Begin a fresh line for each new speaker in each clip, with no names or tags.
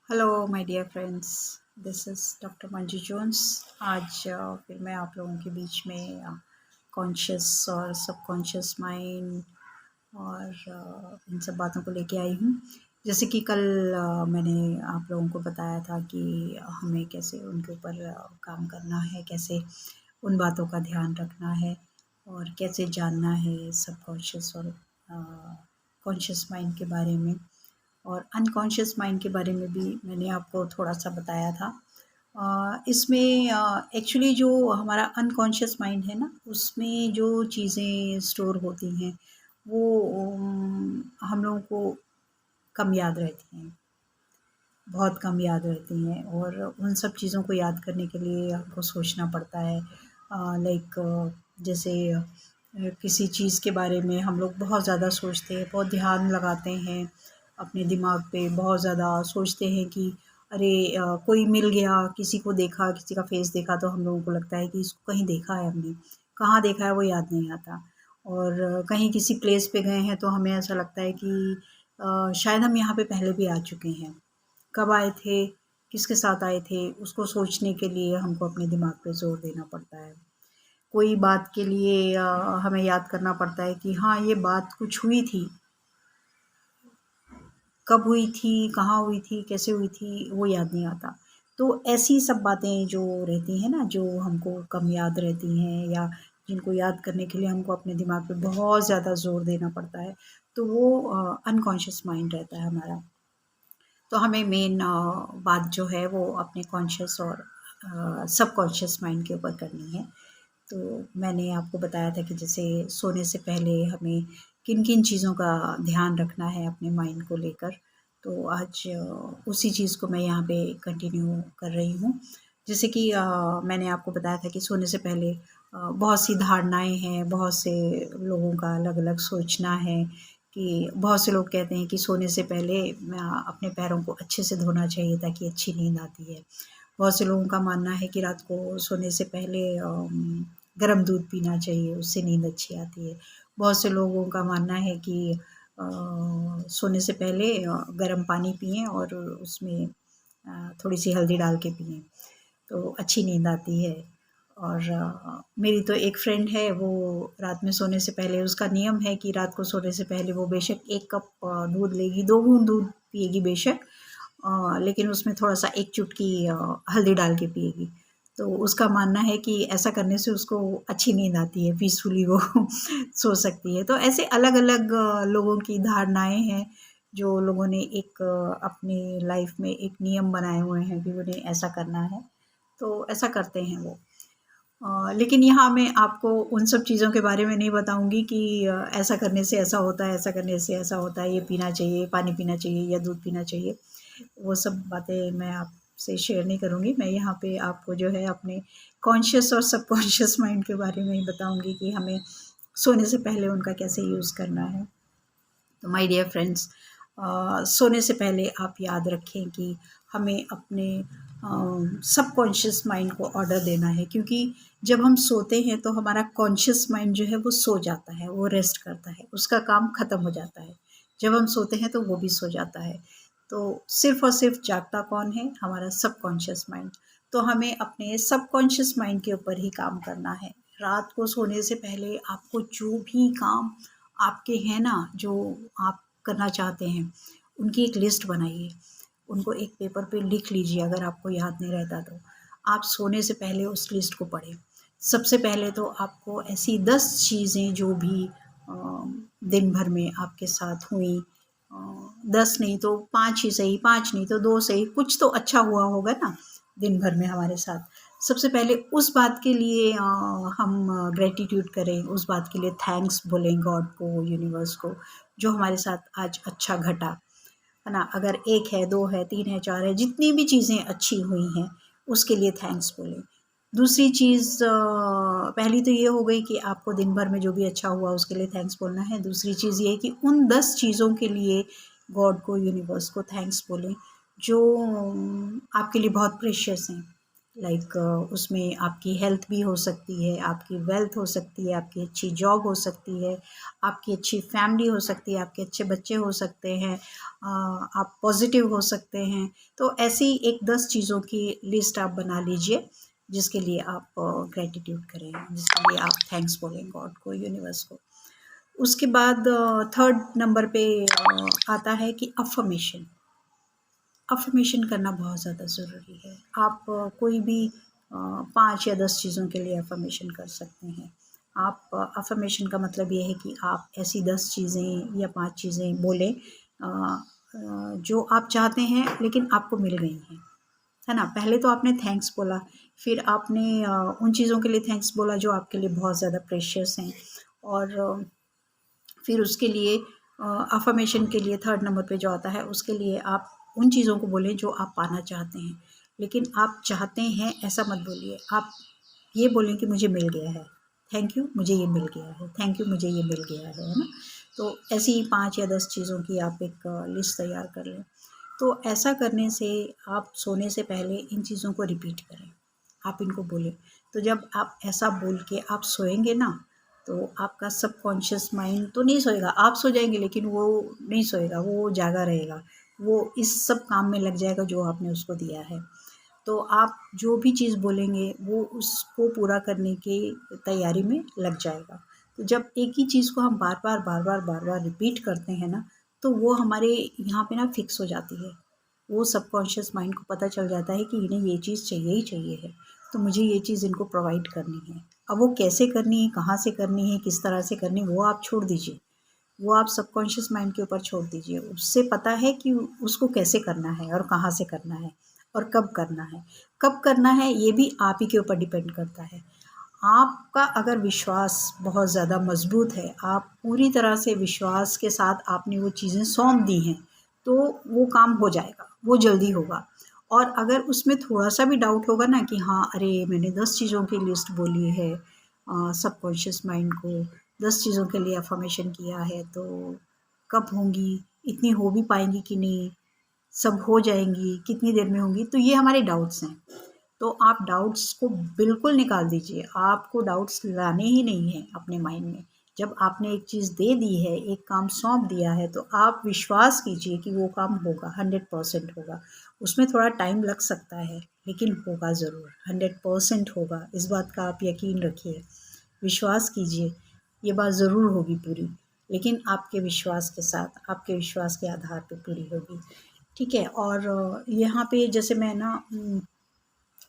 Hello my dear friends. This is doctor Manju Jones. आज फिर मैं आप लोगों के बीच में कॉन्शियस और सबकॉन्शियस माइंड और इन सब बातों को लेके आई हूँ। जैसे कि कल मैंने आप लोगों को बताया था कि हमें कैसे उनके ऊपर काम करना है, कैसे उन बातों का ध्यान रखना है और कैसे जानना है सबकॉन्शियस और कॉन्शियस माइंड के बारे में। और अनकॉन्शियस माइंड के बारे में भी मैंने आपको थोड़ा-सा बताया था। इसमें एक्चुअली जो हमारा अनकॉन्शियस माइंड है ना, उसमें जो चीज़ें स्टोर होती हैं, वो हम लोगों को कम याद रहती हैं, बहुत कम याद रहती हैं और उन सब चीज़ों को याद करने के लिए हमको सोचना पड़ता है। लाइक जैसे किसी चीज़ के बारे में हम लोग बहुत ज़्यादा सोचते हैं, बहुत ध्यान लगाते हैं अपने दिमाग पे, बहुत ज़्यादा सोचते हैं कि अरे कोई मिल गया, किसी को देखा, किसी का फेस देखा तो हम लोगों को लगता है कि इसको कहीं देखा है हमने, कहाँ देखा है वो याद नहीं आता। और कहीं किसी प्लेस पे गए हैं तो हमें ऐसा लगता है कि शायद हम यहाँ पे पहले भी आ चुके हैं। कब आए थे, किसके साथ आए थे, उसको सोचने के लिए हमको अपने दिमाग पे ज़ोर देना पड़ता है। कोई बात के लिए हमें याद करना पड़ता है कि हाँ, ये बात कुछ हुई थी, कब हुई थी, कहाँ हुई थी, कैसे हुई थी, वो याद नहीं आता। तो ऐसी सब बातें जो रहती हैं ना, जो हमको कम याद रहती हैं या जिनको याद करने के लिए हमको अपने दिमाग पे बहुत ज़्यादा ज़ोर देना पड़ता है, तो वो अनकॉन्शियस माइंड रहता है हमारा। तो हमें मेन बात जो है वो अपने कॉन्शियस और सबकॉन्शियस माइंड के ऊपर करनी है। तो मैंने आपको बताया था कि जैसे सोने से पहले हमें किन-किन चीज़ों का ध्यान रखना है अपने माइंड को लेकर। तो आज उसी चीज़ को मैं यहाँ पे कंटिन्यू कर रही हूँ। जैसे कि मैंने आपको बताया था कि सोने से पहले बहुत सी धारणाएँ हैं, बहुत से लोगों का अलग-अलग सोचना है कि बहुत से लोग कहते हैं कि सोने से पहले अपने पैरों को अच्छे से धोना चाहिए ताकि अच्छी नींद आती है। बहुत से लोगों का मानना है कि रात को सोने से पहले गर्म दूध पीना चाहिए, उससे नींद अच्छी आती है। बहुत से लोगों का मानना है कि सोने से पहले गर्म पानी पिएँ और उसमें थोड़ी-सी हल्दी डाल के पिएँ, तो अच्छी नींद आती है। और मेरी तो एक फ्रेंड है, वो रात में सोने से पहले उसका नियम है कि रात को सोने से पहले वो बेशक 1 कप दूध लेगी, 2 बूँद दूध पिएगी बेशक, लेकिन उसमें थोड़ा-सा 1 चुटकी हल्दी डाल के पिएगी। तो उसका मानना है कि ऐसा करने से उसको अच्छी नींद आती है, पीसफुली वो सो सकती है। तो ऐसे अलग-अलग लोगों की धारणाएँ हैं, जो लोगों ने एक अपनी लाइफ़ में एक नियम बनाए हुए हैं कि उन्हें ऐसा करना है, तो ऐसा करते हैं वो। लेकिन यहाँ मैं आपको उन सब चीज़ों के बारे में नहीं बताऊँगी कि ऐसा करने से ऐसा होता है, ऐसा करने से ऐसा होता है, ये पीना चाहिए, पानी पीना चाहिए या दूध पीना चाहिए। वो सब बातें मैं आपसे शेयर नहीं करूँगी। मैं यहाँ पे आपको जो है अपने कॉन्शियस और सबकॉन्शियस माइंड के बारे में ही बताऊँगी कि हमें सोने से पहले उनका कैसे यूज़ करना है। तो माय डियर फ्रेंड्स, सोने से पहले आप याद रखें कि हमें अपने सबकॉन्शियस माइंड को ऑर्डर देना है, क्योंकि जब हम सोते हैं तो हमारा कॉन्शियस माइंड जो है वो सो जाता है, वो रेस्ट करता है, उसका काम ख़त्म हो जाता है। जब हम सोते हैं तो वो भी सो जाता है। तो सिर्फ़ और सिर्फ़ जागता कौन है? हमारा सबकॉन्शियस माइंड। तो हमें अपने सबकॉन्शियस माइंड के ऊपर ही काम करना है। रात को सोने से पहले आपको जो भी काम आपके हैं ना, जो आप करना चाहते हैं, उनकी एक लिस्ट बनाइए। उनको एक पेपर पे लिख लीजिए अगर आपको याद नहीं रहता तो। आप सोने से पहले उस लिस्ट को पढ़ें। सबसे पहले तो आपको ऐसी 10 चीज़ें जो भी अ, दिन भर में आपके साथ हुई, 10 नहीं तो 5 ही सही, 5 नहीं तो 2 सही, कुछ तो अच्छा हुआ होगा ना दिन भर में हमारे साथ। सबसे पहले उस बात के लिए हम ग्रैटिट्यूड करें, उस बात के लिए थैंक्स बोलें गॉड को, यूनिवर्स को, जो हमारे साथ आज अच्छा घटा, है ना? अगर 1 है, 2 है, 3 है, 4 है, जितनी भी चीज़ें अच्छी हुई हैं, उसके लिए थैंक्स बोलें। दूसरी चीज़, पहली तो ये हो गई कि आपको दिन भर में जो भी अच्छा हुआ उसके लिए थैंक्स बोलना है। दूसरी चीज़ ये है कि उन 10 चीज़ों के लिए गॉड को, यूनिवर्स को थैंक्स बोलें, जो आपके लिए बहुत प्रेशियस हैं। लाइक उसमें आपकी हेल्थ भी हो सकती है, आपकी वेल्थ हो सकती है, आपकी अच्छी जॉब हो सकती है, आपकी अच्छी फैमिली हो सकती है, आपके अच्छे बच्चे हो सकते हैं, आप पॉजिटिव हो सकते हैं। तो ऐसी एक 10 चीज़ों की लिस्ट आप बना लीजिए जिसके लिए आप ग्रैटिट्यूड करें, जिसके लिए आप थैंक्स बोलें गॉड को, यूनिवर्स को। उसके बाद थर्ड नंबर पे आता है कि अफ़र्मेशन। अफ़र्मेशन करना बहुत ज़्यादा ज़रूरी है। आप कोई भी 5 या 10 चीज़ों के लिए अफ़र्मेशन कर सकते हैं। आप अफ़र्मेशन का मतलब ये है कि आप ऐसी 10 चीज़ें या 5 चीज़ें बोलें जो आप चाहते हैं लेकिन आपको मिल गई हैं, है ना? पहले तो आपने थैंक्स बोला, फिर आपने उन चीज़ों के लिए थैंक्स बोला जो आपके लिए बहुत ज़्यादा प्रेशियस हैं, और फिर उसके लिए अफ़र्मेशन के लिए थर्ड नंबर पे जो आता है उसके लिए आप उन चीज़ों को बोलें जो आप पाना चाहते हैं। लेकिन आप चाहते हैं ऐसा मत बोलिए, आप ये बोलें कि मुझे मिल गया है, थैंक यू मुझे ये मिल गया है, थैंक यू मुझे ये मिल गया है ना? तो ऐसी ही 5 या 10 चीज़ों की आप एक लिस्ट तैयार कर लें। तो ऐसा करने से आप सोने से पहले इन चीज़ों को रिपीट करें, आप इनको बोलें। तो जब आप ऐसा बोल के आप सोएंगे ना, तो आपका सबकॉन्शियस माइंड तो नहीं सोएगा, आप सो जाएंगे लेकिन वो नहीं सोएगा, वो जागा रहेगा, वो इस सब काम में लग जाएगा जो आपने उसको दिया है। तो आप जो भी चीज़ बोलेंगे वो उसको पूरा करने की तैयारी में लग जाएगा। तो जब एक ही चीज़ को हम बार बार रिपीट करते हैं ना, तो वो हमारे यहाँ पे ना फिक्स हो जाती है। वो सबकॉन्शियस माइंड को पता चल जाता है कि इन्हें ये चीज़ चाहिए ही चाहिए है, तो मुझे ये चीज़ इनको प्रोवाइड करनी है। अब वो कैसे करनी है, कहाँ से करनी है, किस तरह से करनी है, वो आप छोड़ दीजिए। वो आप सबकॉन्शियस माइंड के ऊपर छोड़ दीजिए। उससे पता है कि उसको कैसे करना है और कहाँ से करना है और कब करना है। कब करना है ये भी आप ही के ऊपर डिपेंड करता है। आपका अगर विश्वास बहुत ज़्यादा मज़बूत है, आप पूरी तरह से विश्वास के साथ आपने वो चीज़ें सौंप दी हैं, तो वो काम हो जाएगा, वो जल्दी होगा। और अगर उसमें थोड़ा-सा भी डाउट होगा ना कि हाँ, अरे मैंने 10 चीज़ों की लिस्ट बोली है सबकॉन्शियस माइंड को, 10 चीज़ों के लिए अफ़र्मेशन किया है, तो कब होंगी? इतनी हो भी पाएँगी कि नहीं? सब हो जाएँगी? कितनी देर में होंगी? तो ये हमारे डाउट्स हैं। तो आप डाउट्स को बिल्कुल निकाल दीजिए, आपको डाउट्स लाने ही नहीं हैं अपने माइंड में। जब आपने एक चीज़ दे दी है, एक काम सौंप दिया है, तो आप विश्वास कीजिए कि वो काम होगा, 100% होगा। उसमें थोड़ा टाइम लग सकता है, लेकिन होगा ज़रूर, 100% होगा, इस बात का आप यकीन रखिए। विश्वास कीजिए, ये बात ज़रूर होगी पूरी, लेकिन आपके विश्वास के साथ, आपके विश्वास के आधार पे पूरी होगी, ठीक है? और यहाँ पे जैसे मैं ना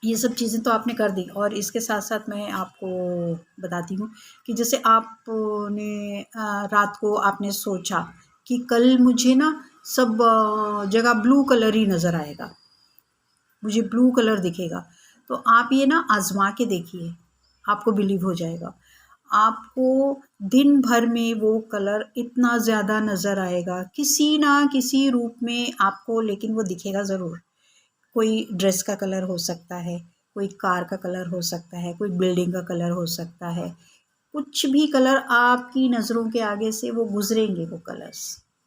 ये सब चीज़ें तो आपने कर दी, और इसके साथ-साथ मैं आपको बताती हूँ कि जैसे आपने रात को आपने सोचा कि कल मुझे ना सब जगह ब्लू कलर ही नज़र आएगा, मुझे ब्लू कलर दिखेगा। तो आप ये ना आज़मा के देखिए, आपको बिलीव हो जाएगा। आपको दिन भर में वो कलर इतना ज़्यादा नज़र आएगा, किसी ना किसी रूप में आपको, लेकिन वो दिखेगा ज़रूर। कोई ड्रेस का कलर हो सकता है, कोई कार का कलर हो सकता है, कोई बिल्डिंग का कलर हो सकता है। कुछ भी कलर आपकी नज़रों के आगे से वो गुज़रेंगे, वो कलर्स,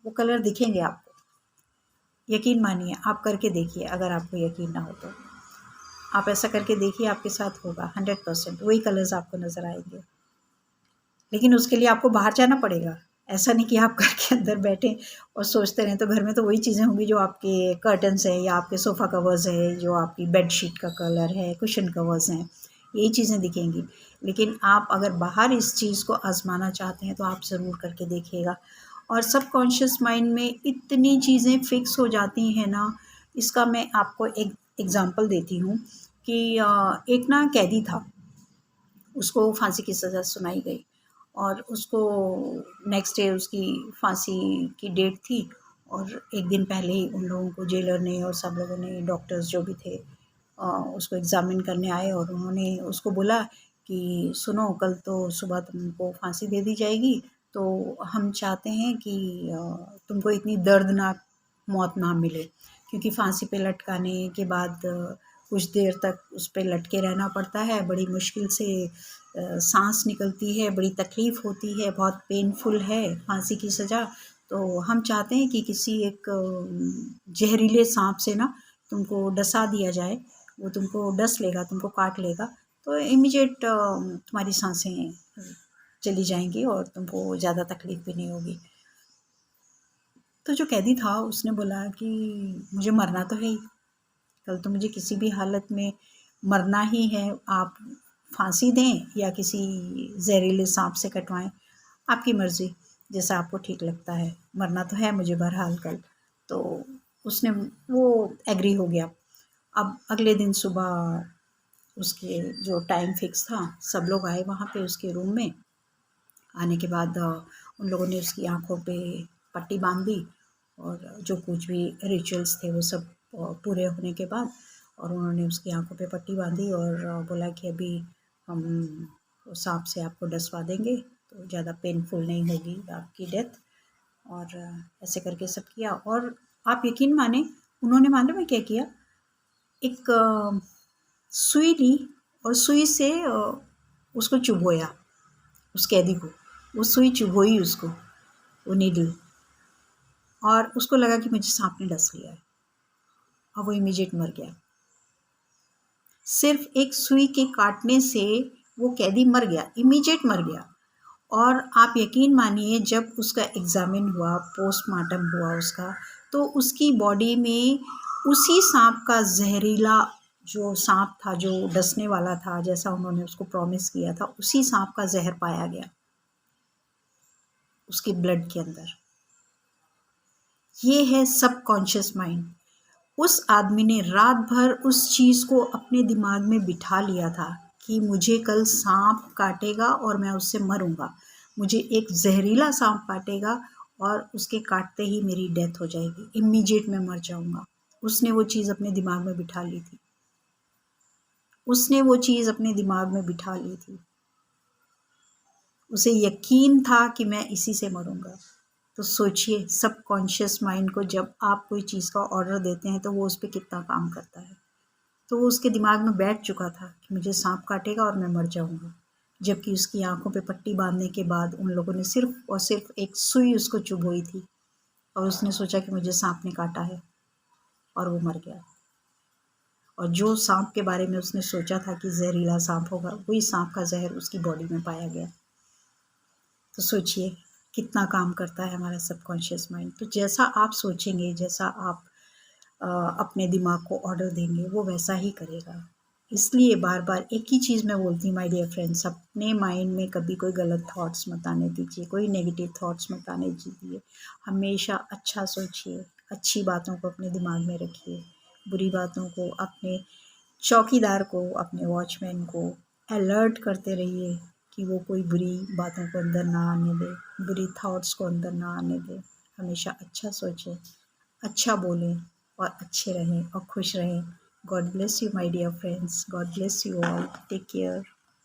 वो कलर दिखेंगे आपको। यकीन मानिए, आप करके देखिए, अगर आपको यकीन ना हो तो। आप ऐसा करके देखिए, आपके साथ होगा 100%, वही कलर्स आपको नज़र आएँगे। लेकिन उसके लिए आपको बाहर जाना पड़ेगा। ऐसा नहीं कि आप घर के अंदर बैठें और सोचते रहें, तो घर में तो वही चीज़ें होंगी जो आपके कर्टन्स हैं या आपके सोफ़ा कवर्स हैं, जो आपकी बेडशीट का कलर है, कुशन कवर्स हैं, यही चीज़ें दिखेंगी। लेकिन आप अगर बाहर इस चीज़ को आज़माना चाहते हैं, तो आप ज़रूर करके देखिएगा। और सबकॉन्शियस माइंड में इतनी चीज़ें फ़िक्स हो जाती हैं ना, इसका मैं आपको एक एग्ज़ाम्पल देती हूँ कि एक ना कैदी था, उसको फांसी की सज़ा सुनाई गई, और उसको नेक्स्ट डे उसकी फांसी की डेट थी, और एक दिन पहले ही उन लोगों को, जेलर ने और सब लोगों ने, डॉक्टर्स जो भी थे, उसको एग्ज़ामिन करने आए, और उन्होंने उसको बोला कि सुनो, कल तो सुबह तुमको फांसी दे दी जाएगी, तो हम चाहते हैं कि तुमको इतनी दर्दनाक मौत ना मिले, क्योंकि फांसी पे लटकाने के बाद कुछ देर तक उस पे लटके रहना पड़ता है, बड़ी मुश्किल से साँस निकलती है, बड़ी तकलीफ़ होती है, बहुत पेनफुल है फांसी की सज़ा। तो हम चाहते हैं कि किसी एक ज़हरीले साँप से ना तुमको डसा दिया जाए, वो तुमको डस लेगा, तुमको काट लेगा, तो इमीडिएट तुम्हारी सांसें चली जाएंगी और तुमको ज़्यादा तकलीफ भी नहीं होगी। तो जो कैदी था उसने बोला कि मुझे मरना तो है ही, कल तो मुझे किसी भी हालत में मरना ही है, आप फांसी दें या किसी जहरीले सांप से कटवाएं, आपकी मर्ज़ी, जैसा आपको ठीक लगता है, मरना तो है मुझे बहरहाल कल। तो उसने वो एग्री हो गया। अब अगले दिन सुबह उसके जो टाइम फिक्स था, सब लोग आए वहाँ पे उसके रूम में। आने के बाद उन लोगों ने उसकी आँखों पे पट्टी बाँध दी और जो कुछ भी रिचुअल्स थे वो सब पूरे होने के बाद, और उन्होंने उसकी आँखों पे पट्टी बाँधी और बोला कि अभी हम उस सांप से आपको डसवा देंगे, तो ज़्यादा पेनफुल नहीं होगी आपकी डेथ। और ऐसे करके सब किया, और आप यकीन माने उन्होंने मालूम है क्या किया, एक सुई ली और सुई से उसको चुभोया, उस कैदी को, वो सुई चुभोई उसको, वो नीडल, और उसको लगा कि मुझे सांप ने डस लिया है, और वो इमीडिएट मर गया। सिर्फ एक सुई के काटने से वो कैदी मर गया, इमीडिएट मर गया। और आप यकीन मानिए जब उसका एग्ज़ामिन हुआ, पोस्टमार्टम हुआ उसका, तो उसकी बॉडी में उसी सांप का जहरीला, जो सांप था जो डसने वाला था, जैसा उन्होंने उसको प्रॉमिस किया था, उसी सांप का जहर पाया गया उसके ब्लड के अंदर। ये है सबकॉन्शियस माइंड। उस आदमी ने रात भर उस चीज़ को अपने दिमाग में बिठा लिया था कि मुझे कल सांप काटेगा और मैं उससे मरूंगा, मुझे एक जहरीला सांप काटेगा और उसके काटते ही मेरी डेथ हो जाएगी, इमीडिएट मैं मर जाऊंगा। उसने वो चीज़ अपने दिमाग में बिठा ली थी, उसने वो चीज़ अपने दिमाग में बिठा ली थी, उसे यकीन था कि मैं इसी से मरूंगा। तो सोचिए सबकॉन्शियस माइंड को जब आप कोई चीज़ का ऑर्डर देते हैं तो वो उस पर कितना काम करता है। तो वो उसके दिमाग में बैठ चुका था कि मुझे सांप काटेगा और मैं मर जाऊंगा, जबकि उसकी आंखों पे पट्टी बांधने के बाद उन लोगों ने सिर्फ और सिर्फ एक सुई उसको चुभोई थी, और उसने सोचा कि मुझे सांप ने काटा है, और वो मर गया। और जो सांप के बारे में उसने सोचा था कि जहरीला सांप होगा, वही सांप का जहर उसकी बॉडी में पाया गया। तो सोचिए कितना काम करता है हमारा सबकॉन्शियस माइंड। तो जैसा आप सोचेंगे, जैसा आप अपने दिमाग को ऑर्डर देंगे, वो वैसा ही करेगा। इसलिए बार बार एक ही चीज़ मैं बोलती हूँ माय डियर फ्रेंड्स, अपने माइंड में कभी कोई गलत थॉट्स मत आने दीजिए, कोई नेगेटिव थॉट्स मत आने दीजिए। हमेशा अच्छा सोचिए, अच्छी बातों को अपने दिमाग में रखिए, बुरी बातों को अपने चौकीदार को, अपने वॉचमैन को अलर्ट करते रहिए कि वो कोई बुरी बातों को अंदर ना आने दे, बुरी थॉट्स को अंदर ना आने दे। हमेशा अच्छा सोचें, अच्छा बोलें और अच्छे रहें और खुश रहें। God bless you my dear friends, God bless you all, take care.